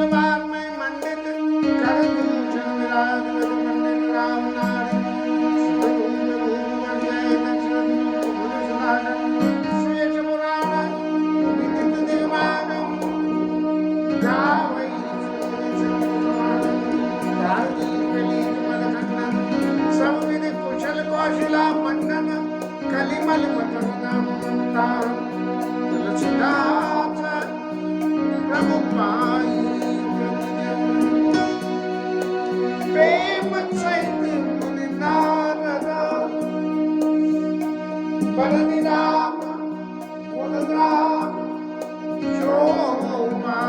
तलवार में मंडित कर दूषण विराज गज पंडित राम नारी श्वेत पुराण विदित देवागम गावै सब विधि कुशल कौशला मंडन कलिमल प्रभु पाई प्रेम सहित मुनि नारद बरनि राम गुण ग्राम शोभा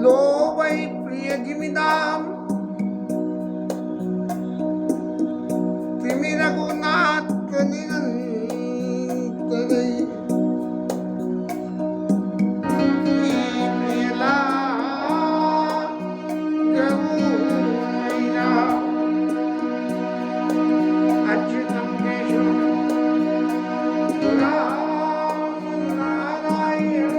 लो वही प्रिय जिमिदाम तिमि रघुनाथ निरंतर प्रियला गौरा अच्युतम केशव राम नारायण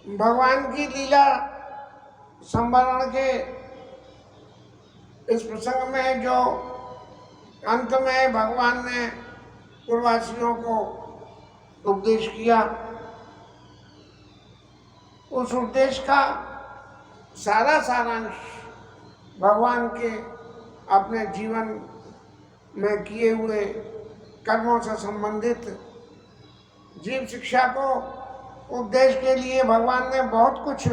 भगवान की लीला संवरण के इस प्रसंग में जो अंत में भगवान ने पूर्ववासियों को उपदेश किया, उस उपदेश का सारा सारांश भगवान के अपने जीवन में किए हुए कर्मों से संबंधित जीव शिक्षा को उपदेश के लिए भगवान ने बहुत कुछ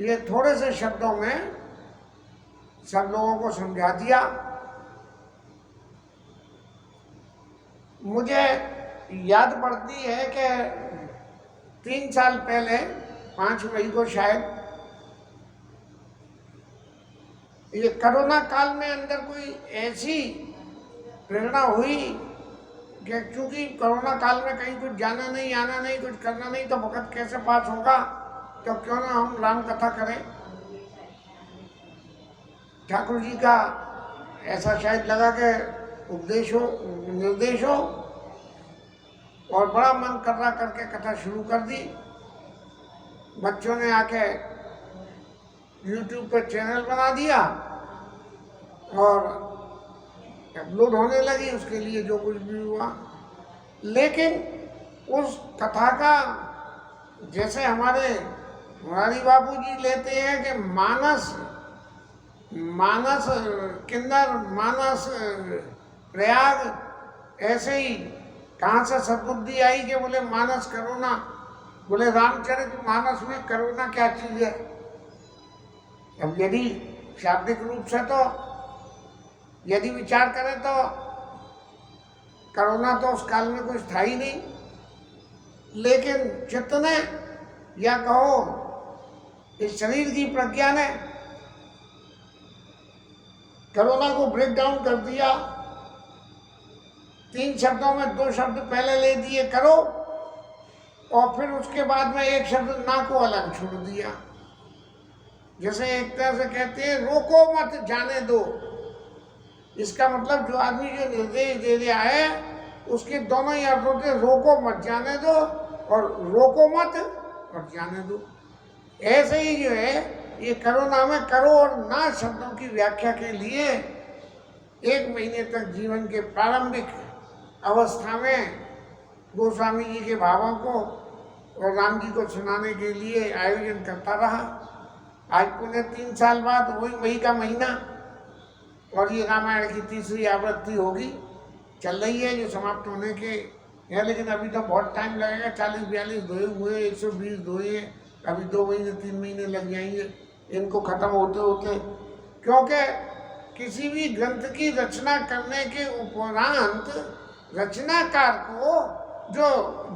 ये थोड़े से शब्दों में सब लोगों को समझा दिया। मुझे याद पड़ती है कि 3 साल पहले 5 मई को शायद ये कोरोना काल में अंदर कोई ऐसी प्रेरणा हुई कि क्योंकि कोरोना काल में कहीं कुछ जाना नहीं, आना नहीं, कुछ करना नहीं, तो वक्त कैसे पास होगा, तो क्यों ना हम राम कथा करें। ठाकुर जी का ऐसा शायद लगा कि उपदेश हो, निर्देश हो, और बड़ा मन कर रहा करके कथा शुरू कर दी। बच्चों ने आके YouTube पे चैनल बना दिया और अपलोड होने लगी, उसके लिए जो कुछ भी हुआ। लेकिन उस कथा का जैसे हमारे मुरारी बाबू जी लेते हैं कि मानस मानस किन्नर, मानस प्रयाग, ऐसे ही कहाँ से सद्बुद्धि आई कि बोले मानस करुणा, बोले रामचरित मानस में करुणा क्या चीज है। अब यदि शाब्दिक रूप से तो यदि विचार करें तो करुणा तो उस काल में कुछ था ही नहीं, लेकिन चित्त ने या कहो इस शरीर की प्रज्ञा ने करुणा को ब्रेक डाउन कर दिया। 3 शब्दों में 2 शब्द पहले ले दिए करो, और फिर उसके बाद में एक शब्द ना को अलग छोड़ दिया। जैसे एक तरह से कहते हैं रोको मत जाने दो। इसका मतलब जो आदमी जो निर्देश दे रहा है उसके दोनों ही अर्थ होते, रोको मत जाने दो और रोको मत और जाने दो। ऐसे ही जो है ये करुणा में करो और ना शब्दों की व्याख्या के लिए 1 महीने तक जीवन के प्रारंभिक अवस्था में गोस्वामी जी के भावों को और राम जी को सुनाने के लिए आयोजन करता रहा। आज पुणे 3 साल बाद वही मई का महीना और ये रामायण की 3री आवृत्ति होगी, चल रही है, जो समाप्त होने के है। लेकिन अभी तो बहुत टाइम लगेगा, 40-42 दोहे हुए, 120 दोहे, अभी 2 महीने 3 महीने लग जाएंगे इनको खत्म होते होते। क्योंकि किसी भी ग्रंथ की रचना करने के उपरांत रचनाकार को जो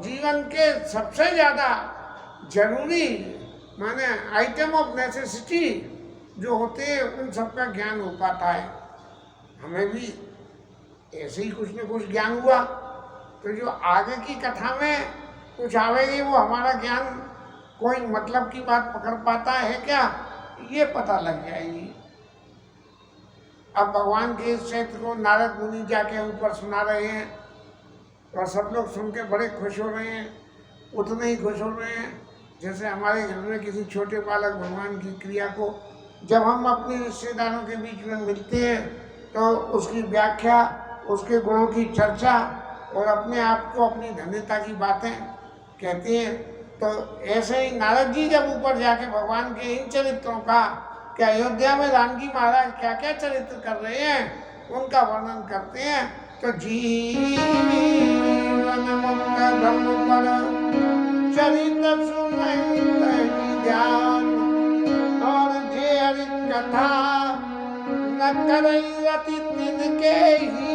जीवन के सबसे ज़्यादा जरूरी माने आइटम ऑफ नेसेसिटी जो होते हैं उन सबका ज्ञान हो पाता है। हमें भी ऐसे ही कुछ न कुछ ज्ञान हुआ, तो जो आगे की कथा में कुछ आवेगी वो हमारा ज्ञान कोई मतलब की बात पकड़ पाता है क्या, ये पता लग जाएगी। अब भगवान के इस चरित्र को नारद मुनि जाके ऊपर सुना रहे हैं और सब लोग सुन के बड़े खुश हो रहे हैं। उतने ही खुश हो रहे हैं जैसे हमारे घर में किसी छोटे बालक भगवान की क्रिया को जब हम अपने रिश्तेदारों के बीच में मिलते हैं तो उसकी व्याख्या, उसके गुणों की चर्चा और अपने आप को अपनी धन्यता की बातें कहते हैं। तो ऐसे ही नारद जी जब ऊपर जाके भगवान के इन चरित्रों का कि अयोध्या में राम जी महाराज क्या क्या चरित्र कर रहे हैं उनका वर्णन करते हैं, तो जीवन मुक्त ब्रह्म पर चरित्र सुनते ध्यान और जे हरि कथा न करई रति तिनके ही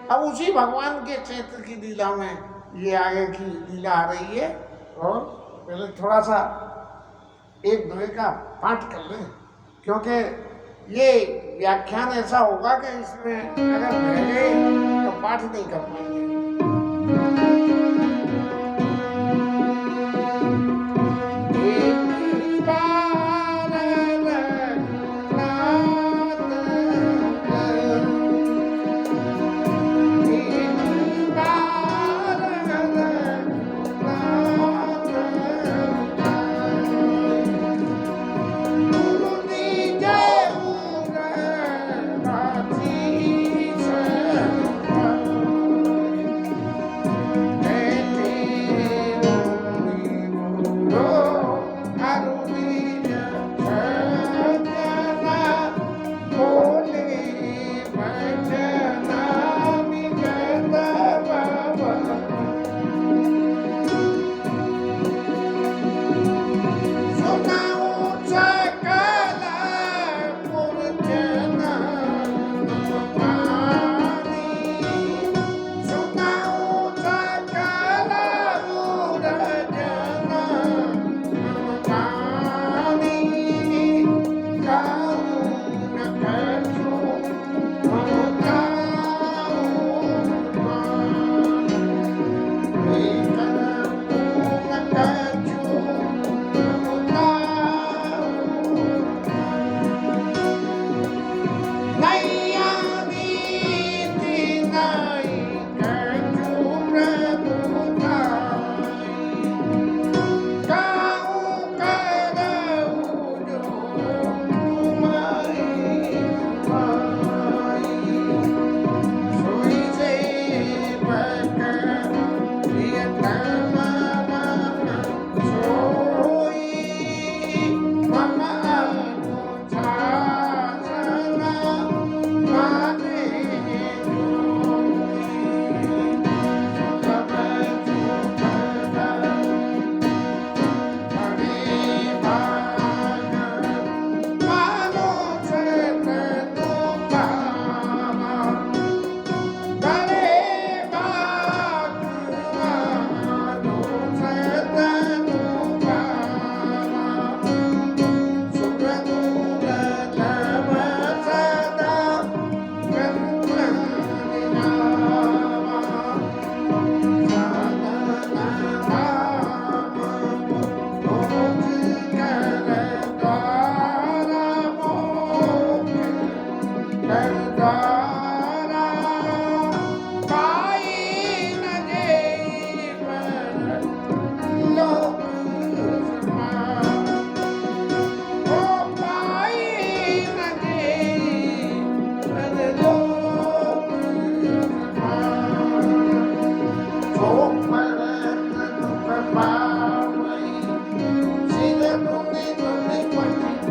अब उसी भगवान के क्षेत्र की लीला में ये आगे की लीला आ रही है। और पहले थोड़ा सा एक दोहे का पाठ कर लें, क्योंकि ये व्याख्यान ऐसा होगा कि इसमें अगर बह गए तो पाठ नहीं कर पाएंगे।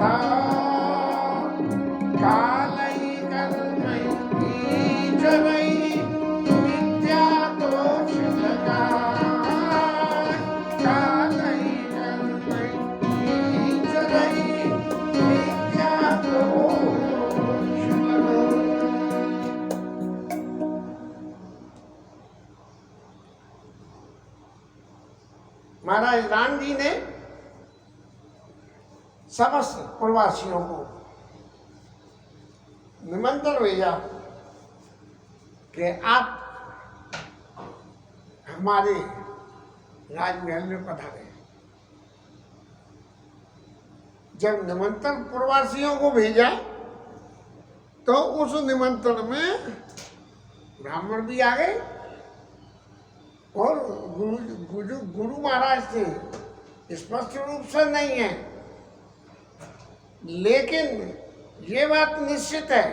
था कालई कर्मई कीचरई मिथ्या दोष लगाए कालई कर्मई कीचरई मिथ्या दोष लगाए। महाराज राम जी ने समस्त प्रवासियों को निमंत्रण भेजा कि आप हमारे राजमहल में पधारे। जब निमंत्रण प्रवासियों को भेजा तो उस निमंत्रण में ब्राह्मण भी आ गए और गुरु महाराज थे। स्पष्ट रूप से नहीं है, लेकिन ये बात निश्चित है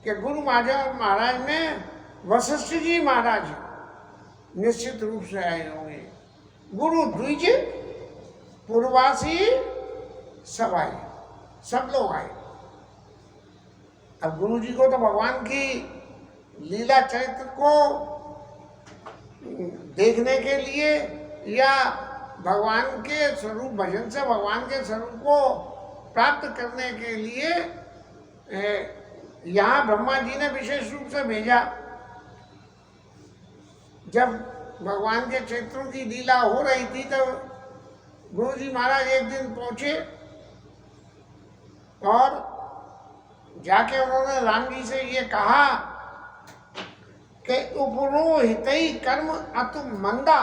कि गुरु महाराज में वशिष्ठ जी महाराज निश्चित रूप से आए होंगे। गुरु द्विज पूर्वासी सब आए, सब लोग आए। अब गुरु जी को तो भगवान की लीला चरित्र को देखने के लिए या भगवान के स्वरूप भजन से भगवान के स्वरूप को प्राप्त करने के लिए यहाँ ब्रह्मा जी ने विशेष रूप से भेजा। जब भगवान के चरित्रों की लीला हो रही थी तो गुरु जी महाराज एक दिन पहुंचे और जाके उन्होंने राम जी से ये कहा कि उपरोहितई कर्म अतु मंदा,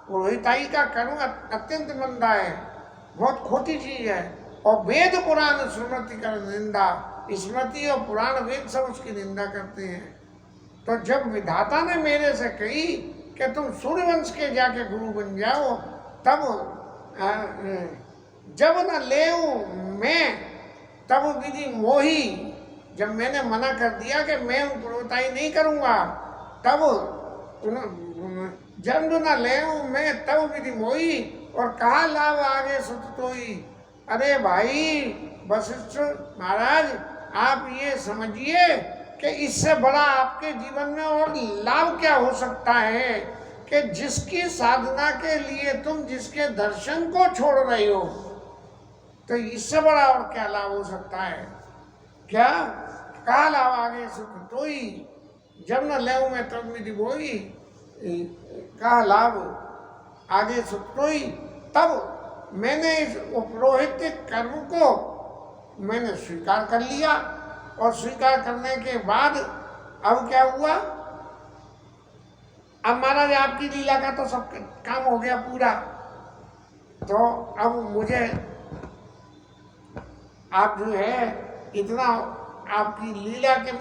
पुरोहिताई का कर्म अत्यंत मंदा है, बहुत खोटी चीज है। और वेद पुराण स्मृति कर निंदा, स्मृति और पुराण वेद सब उसकी निंदा करते हैं। तो जब विधाता ने मेरे से कही कि तुम सूर्यवंश के जाके गुरु बन जाओ, तब जब न ले मैं तब विधि मोही, जब मैंने मना कर दिया कि मैं पुरोहिताई नहीं करूँगा, तब जब न ले मैं तब विधि मोही, और कहा लाभ आगे सुत तोई। अरे भाई वशिष्ठ महाराज, आप ये समझिए कि इससे बड़ा आपके जीवन में और लाभ क्या हो सकता है कि जिसकी साधना के लिए तुम जिसके दर्शन को छोड़ रहे हो, तो इससे बड़ा और क्या लाभ हो सकता है? क्या कहा लाभ आगे सुख तोई, जब न ले मैं तब विधि बोई। कहा लाभ आगे सुख तोई। तब मैंने इस उपरोहित कर्म को मैंने स्वीकार कर लिया, और स्वीकार करने के बाद अब क्या हुआ? अब महाराज आपकी लीला का तो सब काम हो गया पूरा, तो अब मुझे आप जो है इतना आपकी लीला के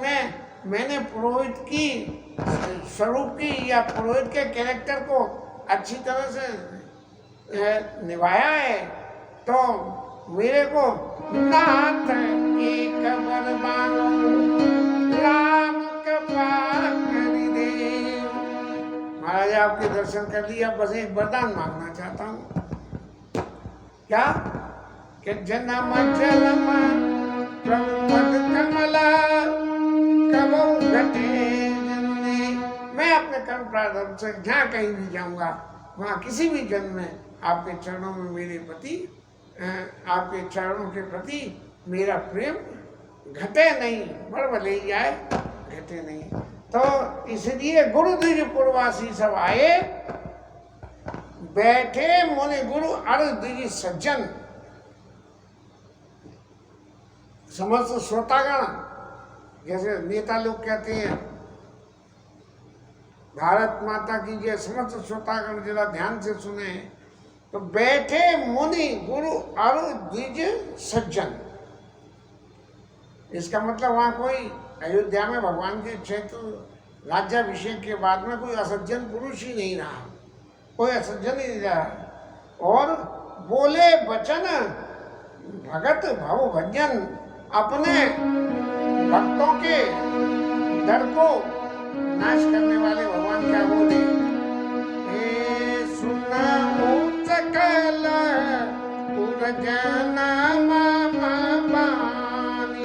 मैंने पुरोहित की स्वरूप की या पुरोहित के कैरेक्टर को अच्छी तरह से निभाया है, तो मेरे को नाथ एक वर मांगो राम कृपा करि दे। महाराज आपके दर्शन कर लिया, बस एक वरदान मांगना चाहता हूँ। क्या कि जन्म जन्म प्रभु पद कमला कबहु घटे जन्मे। मैं अपने कर्म प्रारब्ध से जहाँ कहीं भी जाऊँगा, वहाँ किसी भी जन्म में आपके चरणों में मेरे प्रति, आपके चरणों के प्रति मेरा प्रेम घटे नहीं, बढ़ भले ही जाए, घटे नहीं। तो इसलिए गुरु द्विज पूर्वासी सब आए, बैठे मुनि गुरु अर द्विज सज्जन। समस्त श्रोतागण, जैसे नेता लोग कहते हैं भारत माता की जय, समस्त श्रोतागण जरा ध्यान से सुने। तो बैठे मुनि गुरु और द्विज सज्जन, इसका मतलब वहाँ कोई अयोध्या में भगवान के क्षेत्र राज्याभिषेक के बाद में कोई असज्जन पुरुष ही नहीं रहा, कोई असज्जन ही नहीं रहा। और बोले वचन भगत भव भंजन, अपने भक्तों के डर को नाश करने वाले भगवान क्या बोले? सुना सकल जन्म बानी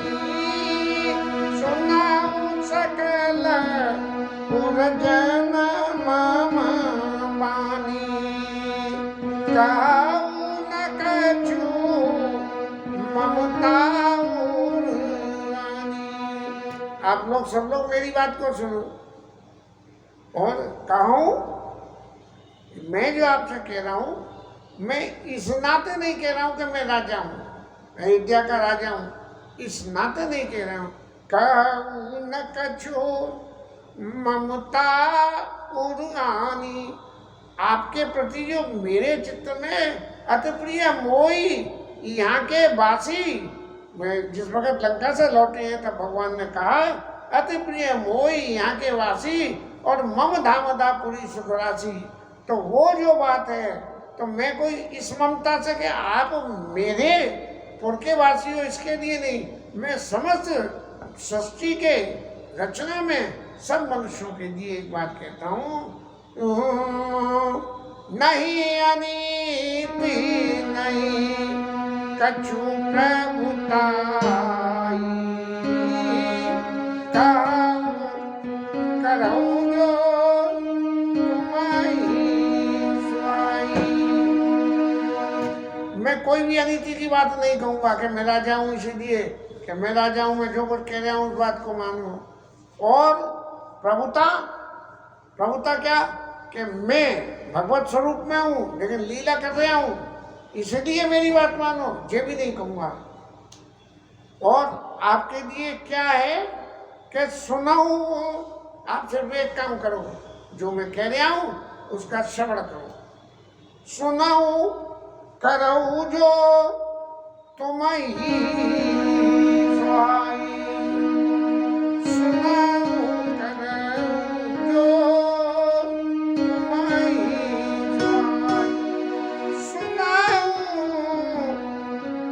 सुनाऊं सकल जन्म बानी कहूं न कछु ममता उरानी। आप लोग सब लोग मेरी बात को सुनो और कहूं मैं जो आपसे कह रहा हूं मैं इस नाते नहीं कह रहा हूं कि मैं राजा हूं अयोध्या का राजा हूं इस नाते नहीं कह रहा हूं। कहूं न कछु ममता उरानी आपके प्रति जो मेरे चित्त में अति प्रिय मोही यहाँ के वासी जिस वक्त लंका से लौटे हैं तब भगवान ने कहा अति प्रिय मोही यहाँ के वासी और मम धामदा पुरी सुखरासी। तो वो जो बात है तो मैं कोई इस ममता से कि आप मेरे पुर के वासी हो इसके लिए नहीं मैं समस्त सृष्टि के रचना में सब मनुष्यों के लिए एक बात कहता हूँ नहीं अनीति नहीं कछु प्रभुताई करऊं जो मैं कोई भी अनीति की बात नहीं कहूँगा कि मैं राजा हूँ इसलिए कि मैं राजा हूँ मैं जो कुछ कह रहा हूँ उस बात को मानो। और प्रभुता प्रभुता क्या कि मैं भगवत स्वरूप में हूँ लेकिन लीला कर रहा हूँ इसलिए मेरी बात मानो ये भी नहीं कहूँगा। और आपके लिए क्या है कि सुनाऊँ आप सिर्फ एक काम करो जो मैं कह रहा हूँ उसका श्रवण करो सुनाऊँ करऊं जो तुम्हीं सुहाई सुनाऊं करऊं जो तुम्हीं सुहाई सुनाऊं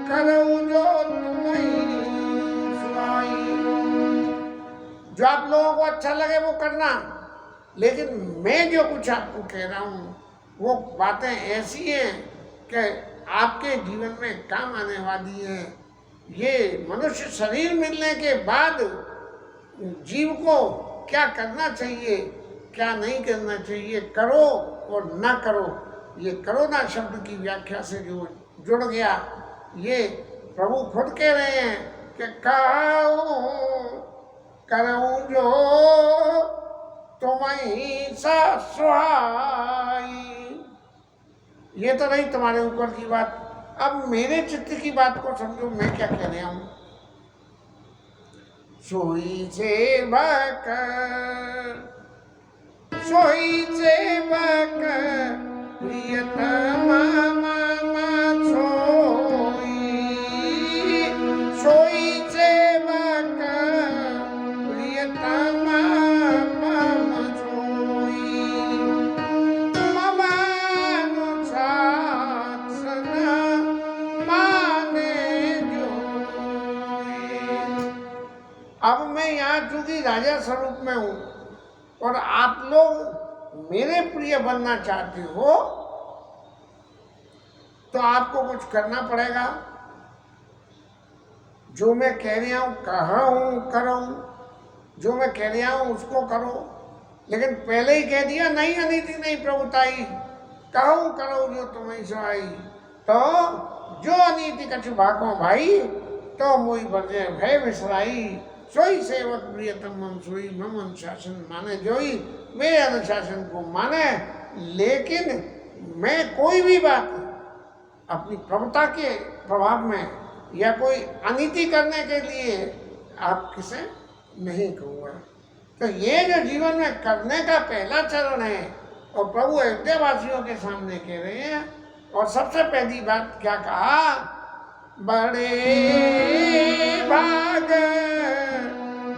करऊं जो तुम्हीं सुहाई। जो आप लोगों को अच्छा लगे वो करना लेकिन मैं जो कुछ आपको कह रहा हूँ वो बातें ऐसी हैं कि आपके जीवन में काम आने वाली है। ये मनुष्य शरीर मिलने के बाद जीव को क्या करना चाहिए क्या नहीं करना चाहिए करो और ना करो ये करो ना शब्द की व्याख्या से जो जुड़ गया ये प्रभु खुद कह रहे हैं कि करऊं जो तुम्हीं सा सुहाई। ये तो नहीं तुम्हारे ऊपर की बात अब मेरे चित्त की बात को समझो मैं क्या कह रहा हूँ। सोई सेवक प्रियतम मम सोई सोई सेवक प्रियतम मम सोई मम अनुशासन माने जोई। अब मैं यहाँ चूंकि राजा स्वरूप में हूँ और आप लोग मेरे प्रिय बनना चाहते हो तो आपको कुछ करना पड़ेगा। जो मैं कह रहा हूँ करूँ जो मैं कह रहा हूँ उसको करो। लेकिन पहले ही कह दिया नहीं अनीति नहीं प्रभुताई कहूँ करो जो तुम्हें सुहाई। तो जो अनीति कछु भाको भाई तो मोई बरजे भय विसराई सोई सेवक प्रियतम मम सोई मम अनुशासन माने जोई मेरे अनुशासन को माने। लेकिन मैं कोई भी बात अपनी प्रभुता के प्रभाव में या कोई अनीति करने के लिए आप किसे नहीं कहूँगा। तो ये जो जीवन में करने का पहला चरण है और प्रभु अयोध्या वासियों के सामने कह रहे हैं। और सबसे पहली बात क्या कहा बड़े भाग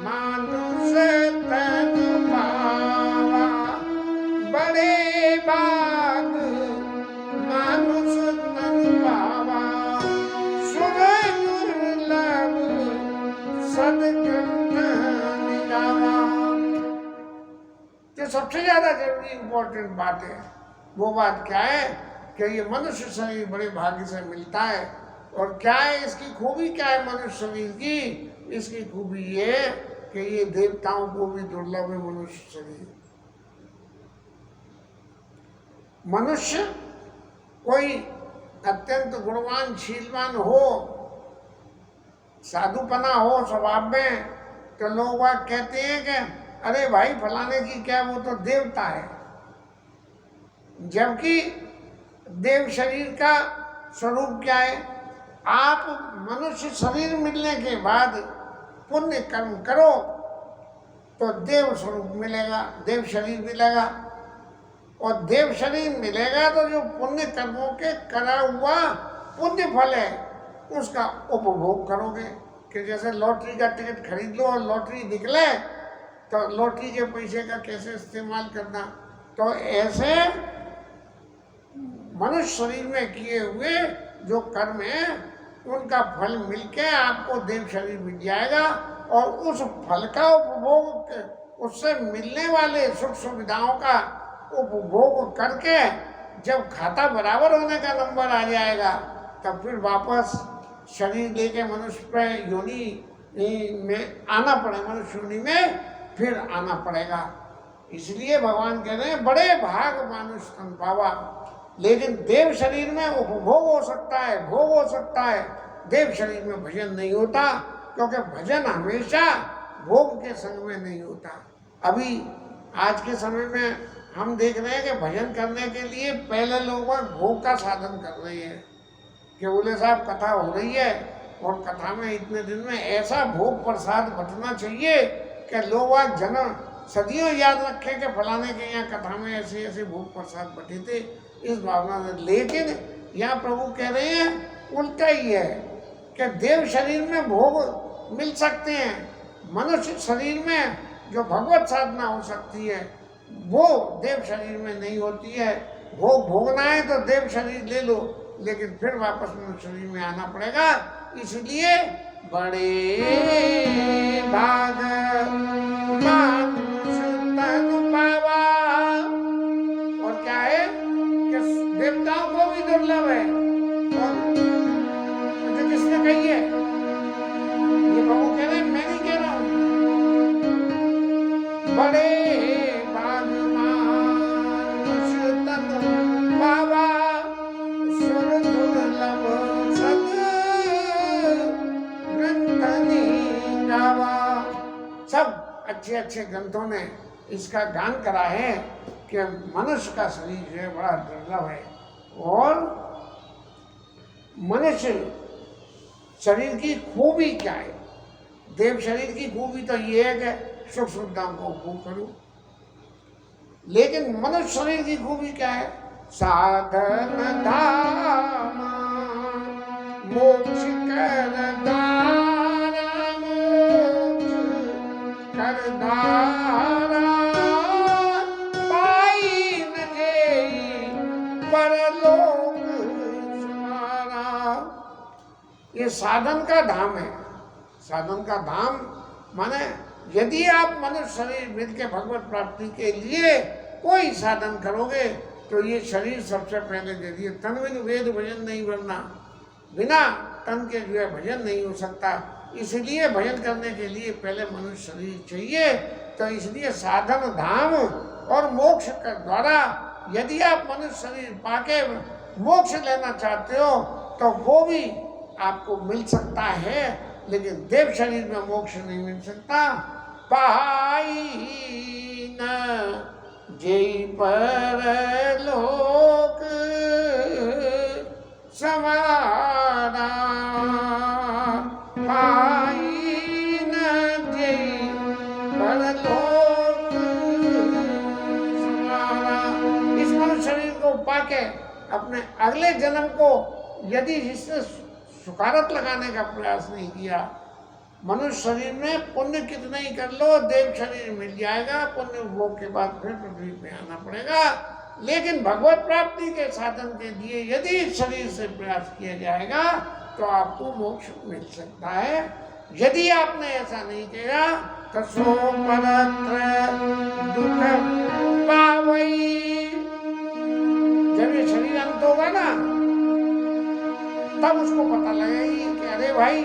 मानुष तन पावा बड़े भाग मानुष तन पावा सुर दुर्लभ सदग्रंथ निरावा। जो सबसे ज्यादा जरूरी इंपॉर्टेंट बात है वो बात क्या है कि ये मनुष्य शरीर बड़े भाग्य से मिलता है और क्या है इसकी खूबी, क्या है मनुष्य शरीर की? इसकी खूबी ये है कि ये देवताओं को भी दुर्लभ है मनुष्य शरीर। मनुष्य कोई अत्यंत गुणवान शीलवान हो, साधुपना हो स्वभाव में, तो लोग बाग कहते हैं कि अरे भाई फलाने की क्या, वो तो देवता है। जबकि देव शरीर का स्वरूप क्या है? आप मनुष्य शरीर मिलने के बाद पुण्य कर्म करो तो देव स्वरूप मिलेगा, देव शरीर मिलेगा। और देव शरीर मिलेगा तो जो पुण्य कर्मों के करा हुआ पुण्य फल है उसका उपभोग करोगे। कि जैसे लॉटरी का टिकट खरीद लो और लॉटरी निकले तो लॉटरी के पैसे का कैसे इस्तेमाल करना, तो ऐसे मनुष्य शरीर में किए हुए जो कर्म है उनका फल मिलके आपको देव शरीर मिल जाएगा। और उस फल का उपभोग, उससे मिलने वाले सुख सुविधाओं का उपभोग करके जब खाता बराबर होने का नंबर आ जाएगा तब फिर वापस शरीर लेके मनुष्य पे योनि में आना पड़े, मनुष्य योनि में फिर आना पड़ेगा। इसलिए भगवान कह रहे हैं बड़े भाग मानुष तन पावा। लेकिन देव शरीर में उपभोग हो सकता है, भोग हो सकता है, देव शरीर में भजन नहीं होता, क्योंकि भजन हमेशा भोग के संग में नहीं होता। अभी आज के समय में हम देख रहे हैं कि भजन करने के लिए पहले लोग भोग का साधन कर रहे हैं कि बोले साहब कथा हो रही है और कथा में इतने दिन में ऐसा भोग प्रसाद बटना चाहिए कि लोग जन सदियों याद रखें कि फलाने के यहाँ कथा में ऐसे ऐसे भोग प्रसाद बटे थे, इस भावना से। लेकिन यहाँ प्रभु कह रहे हैं उल्टा ही है कि देव शरीर में भोग मिल सकते हैं, मनुष्य शरीर में जो भगवत साधना हो सकती है वो देव शरीर में नहीं होती है। भोग भोगना है तो देव शरीर ले लो, लेकिन फिर वापस मनुष्य शरीर में आना पड़ेगा। इसलिए बड़े भाग मानुष तन पावा। और क्या है कि देवताओं को भी दुर्लभ है। और मुझे किसने कही है? ये प्रभु कह रहे हैं, मैं नहीं कह रहा हूं। बड़े भाग मानुष तन पावा, सुर दुर्लभ सद ग्रंथनि गावा। सब अच्छे अच्छे ग्रंथों ने इसका गान करा है कि मनुष्य का शरीर जो है बड़ा दुर्लभ है। और मनुष्य शरीर की खूबी क्या है? देव शरीर की खूबी तो ये है कि सुख सुविधाओं को उपभोग करो। लेकिन मनुष्य शरीर की खूबी क्या है? साधन धाम मोक्ष कर दारा, मोक्ष कर दारा, पाई न जेई परलोक सुमारा। ये साधन का धाम है। साधन का धाम माने यदि आप मनुष्य शरीर मिल के भगवत प्राप्ति के लिए कोई साधन करोगे तो ये शरीर सबसे पहले दे दिए। तन बिन वेद भजन नहीं बनना, बिना तन के जो है भजन नहीं हो सकता। इसलिए भजन करने के लिए पहले मनुष्य शरीर चाहिए। तो इसलिए साधन धाम और मोक्ष के द्वारा यदि आप मनुष्य शरीर पाके मोक्ष लेना चाहते हो तो वो भी आपको मिल सकता है, लेकिन देव शरीर में मोक्ष नहीं मिल सकता। पाई न जेई परलोक समारा, पाई न जेई परलोक समारा। इस मनुष्य शरीर को पाके अपने अगले जन्म को यदि इसने सुकारत लगाने का प्रयास नहीं किया, मनुष्य शरीर में पुण्य कितना ही कर लो देव शरीर मिल जाएगा। पुण्य भोग के बाद फिर पृथ्वी पे आना पड़ेगा। लेकिन भगवत प्राप्ति के साधन के लिए यदि इस शरीर से प्रयास किया जाएगा तो आपको मोक्ष मिल सकता है। यदि आपने ऐसा नहीं किया तो सो परत्र दुख पावई। जब ये शरीर अंत होगा ना तब उसको पता लगेगी कि अरे भाई,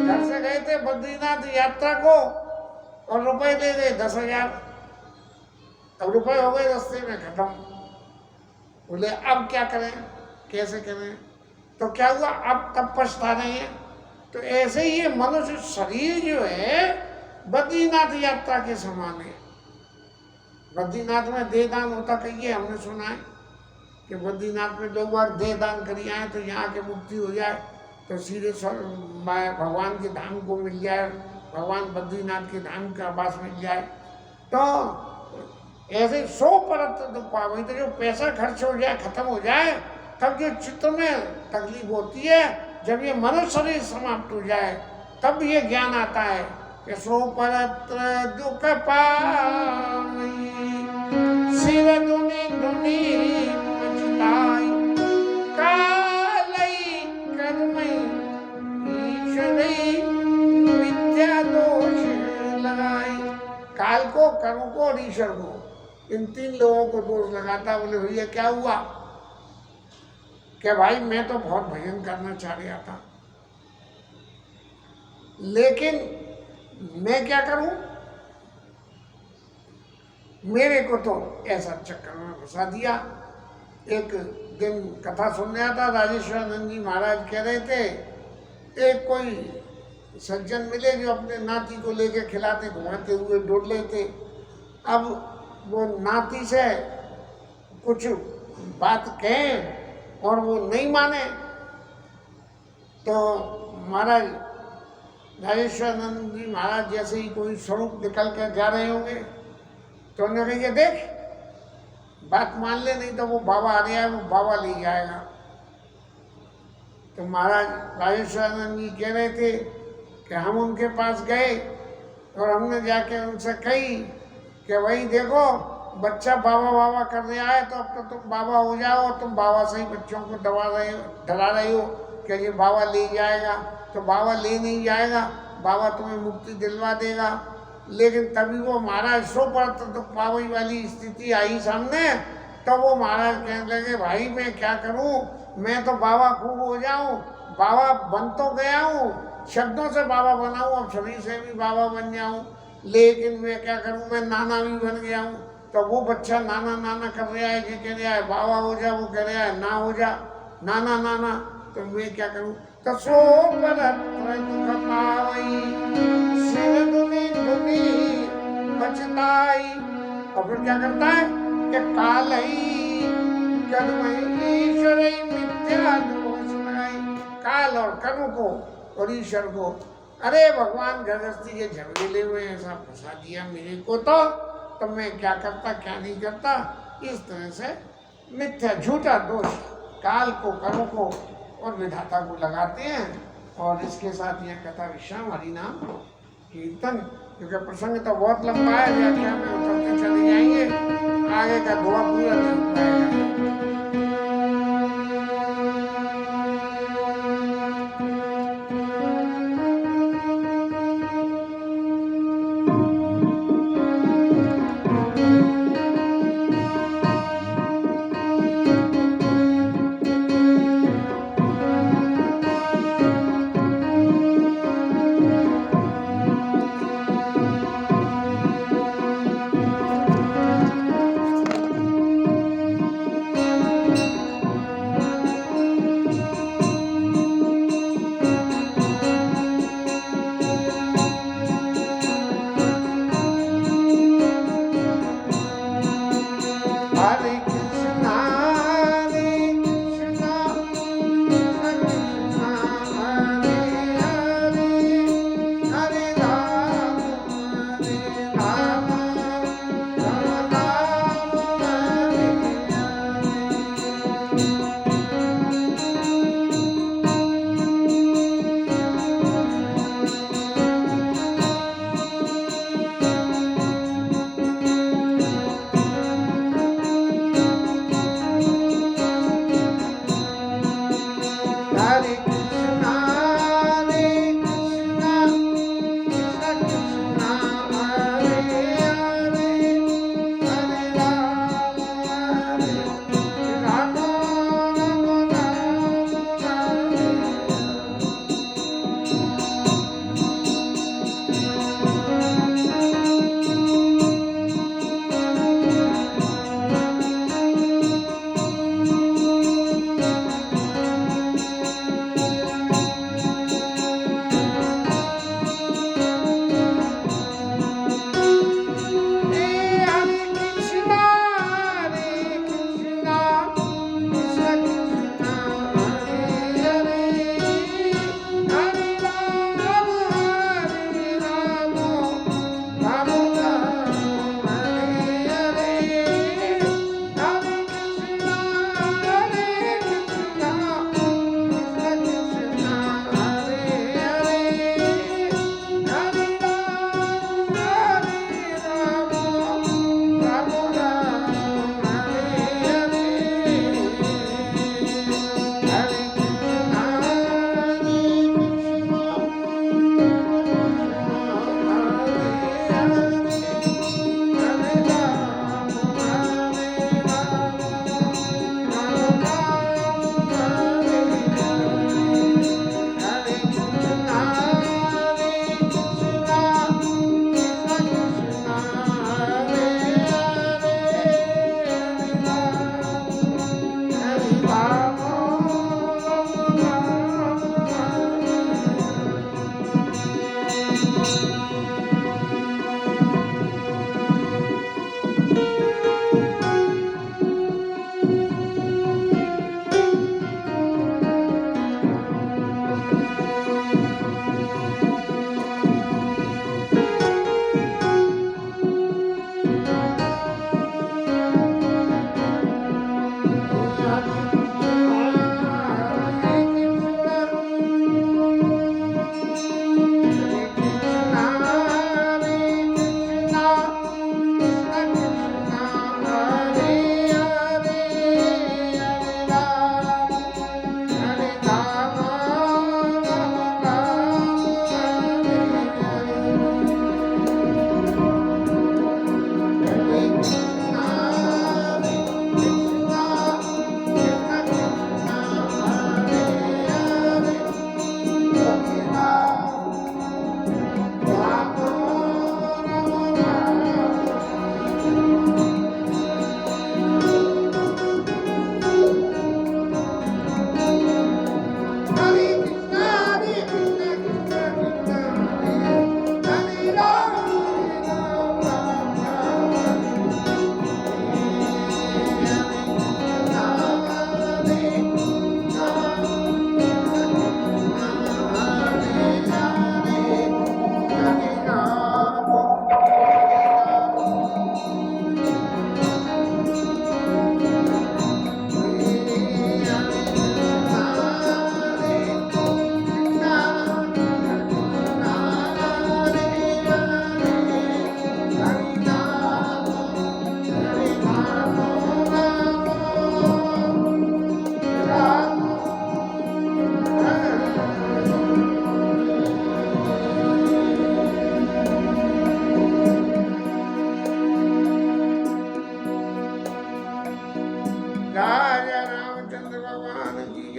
घर से गए थे बद्रीनाथ यात्रा को और रुपए दे गए 10,000, अब रुपए हो गए रास्ते में खत्म। बोले अब क्या करें, कैसे करें? तो क्या हुआ, अब तब पछता रहे हैं। तो ऐसे ही ये मनुष्य शरीर जो है बद्रीनाथ यात्रा के समान है। बद्रीनाथ में देह दान होता कहिए, हमने सुना है कि बद्रीनाथ में लोग बार देह दान करिए आए तो यहाँ के मुक्ति हो जाए, तो सीधे भगवान के धाम को मिल जाए, भगवान बद्रीनाथ के धाम का आवास मिल जाए। तो ऐसे 100 परत दुख पावे। तो जो पैसा खर्च हो जाए, खत्म हो जाए, तब जो चित्त में तकलीफ होती है, जब ये मनुष्य शरीर समाप्त हो जाए तब ये ज्ञान आता है कि 100 परत दुख पावई, सिर दुनि दुनि पछताई, कालई कर्मई ईश्वरई विद्या दोष लगाई। काल को, कर्म को और ईश्वर को, इन 3 लोगों को दोष लगाता। बोले भैया क्या हुआ? कि भाई मैं तो बहुत भजन करना चाह रहा था, लेकिन मैं क्या करूं, मेरे को तो ऐसा चक्कर में फंसा दिया। एक दिन कथा सुन रहा था, राजेश्वरानंद जी महाराज कह रहे थे, एक कोई सज्जन मिले जो अपने नाती को लेके खिलाते घुमाते हुए डोल रहे थे। अब वो नाती से कुछ बात कहें और वो नहीं माने, तो महाराज राजेश्वरानंद जी महाराज जैसे ही कोई स्वरूप निकल कर जा रहे होंगे तो उन्होंने कहा, देख बात मान ले, नहीं तो वो बाबा आ रहा है, वो बाबा ले जाएगा। तो महाराज राजेश्वरानंद जी कह रहे थे कि हम उनके पास गए और हमने जाके उनसे कही कि भाई देखो, बच्चा बाबा बाबा कर रहा है, तो अब तो तुम बाबा हो जाओ, और तुम बाबा से ही बच्चों को डरा रहे हो कि ये बाबा ले जाएगा। तो बाबा ले नहीं जाएगा, बाबा तुम्हें मुक्ति दिलवा देगा। लेकिन तभी वो महाराज 100 परत दुख पावई वाली स्थिति आई सामने, तो वो महाराज कहने लगे, भाई मैं क्या करूं, मैं तो बाबा खूब हो जाऊं, बाबा बन तो गया हूं, शब्दों से बाबा बनाऊं, अब शरीर से भी बाबा बन जाऊं, लेकिन मैं क्या करूं, मैं नाना भी बन गया हूं। तो वो बच्चा नाना नाना कर रहा है, ये कह रहा है बाबा हो जा, वो कह रहा है ना हो जा, नाना नाना, तो मैं क्या करूं? तो 100 परत दुख पावई, सिर दुनि दुनि पछताई। और फिर क्या करता है कि कालई कर्मई ईश्वरई मिथ्या दोष लगाई। काल और कर्म को और ईश्वर को, अरे भगवान गृहस्थी के झमेले में ऐसा फंसा दिया मेरे को, तो मैं क्या करता क्या नहीं करता, इस तरह से मिथ्या झूठा दोष काल को, कर्म को और विधाता को लगाते हैं। और इसके साथ यह कथा विश्राम, हरि नाम कीर्तन, क्योंकि प्रसंग तो बहुत लंबा है, व्याख्या में उतरते चले जाएंगे, आगे का दुआ पूरा नहीं हो पाएगा।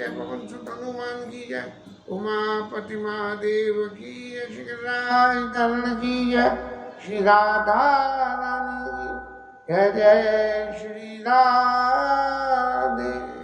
जय, पवन सुत हनुमान की जय, उमापति महादेव की जय, श्री कर्ण की जय, श्री राधा रानी की जय, जय श्री राधे।